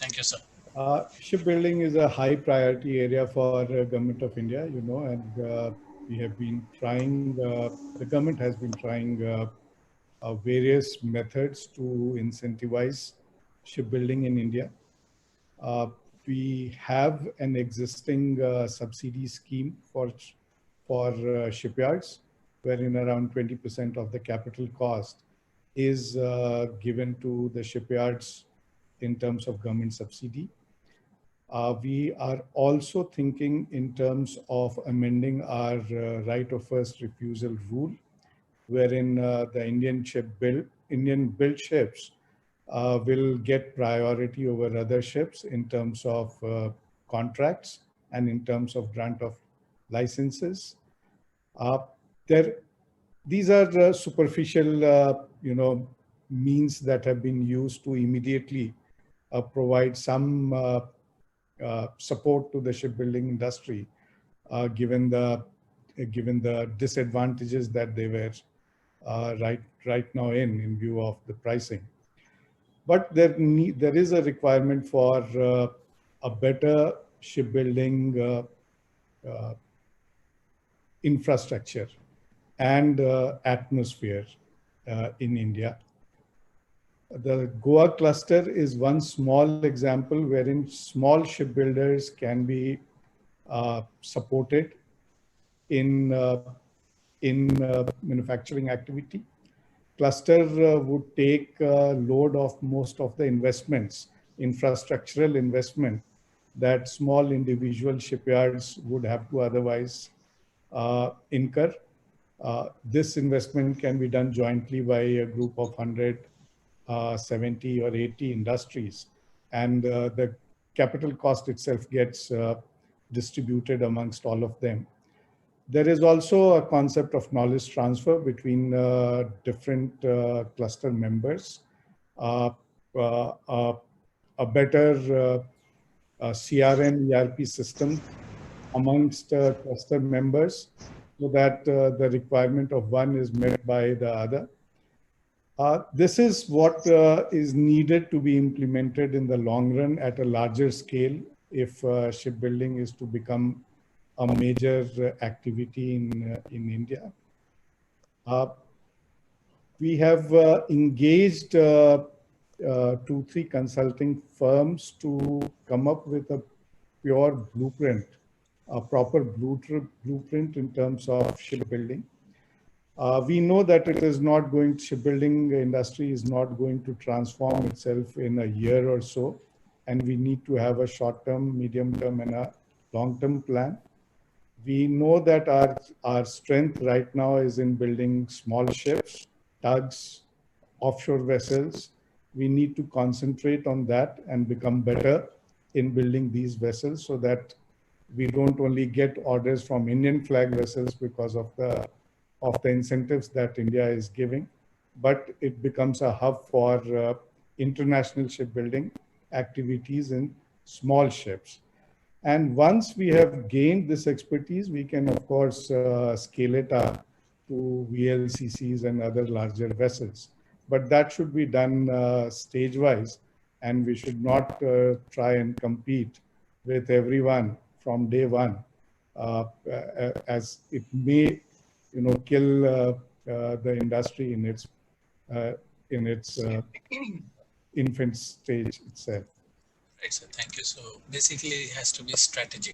Thank you, sir. Shipbuilding is a high priority area for Government of India, and we have been trying, the government has been trying various methods to incentivize shipbuilding in India. We have an existing subsidy scheme for shipyards, wherein around 20% of the capital cost is given to the shipyards in terms of government subsidy. We are also thinking in terms of amending our right of first refusal rule, wherein the Indian built ships will get priority over other ships in terms of contracts and in terms of grant of licenses. Uh, there, these are superficial, means that have been used to immediately provide some support to the shipbuilding industry, given the disadvantages that they were right now in view of the pricing. But there is a requirement for a better shipbuilding infrastructure and atmosphere in India. The Goa cluster is one small example wherein small shipbuilders can be supported in manufacturing activity. Cluster would take load of most of the investments, infrastructural investment that small individual shipyards would have to otherwise incur. This investment can be done jointly by a group of 100, 70 or 80 industries, and the capital cost itself gets distributed amongst all of them. There is also a concept of knowledge transfer between different cluster members, a better CRM, ERP system amongst cluster members so that the requirement of one is met by the other. This is what is needed to be implemented in the long run at a larger scale if shipbuilding is to become a major activity in India. We have engaged 2-3 consulting firms to come up with a pure blueprint, a proper blueprint in terms of shipbuilding. We know that shipbuilding industry is not going to transform itself in a year or so, and we need to have a short-term, medium-term, and a long-term plan. We know that our strength right now is in building small ships, tugs, offshore vessels. We need to concentrate on that and become better in building these vessels so that we don't only get orders from Indian flag vessels because of the incentives that India is giving, but it becomes a hub for international shipbuilding activities in small ships. And once we have gained this expertise, we can, of course, scale it up to VLCCs and other larger vessels. But that should be done stage-wise, and we should not try and compete with everyone from day one, as it may, kill the industry in its infant stage itself. Right, sir. Thank you. So basically, it has to be strategic.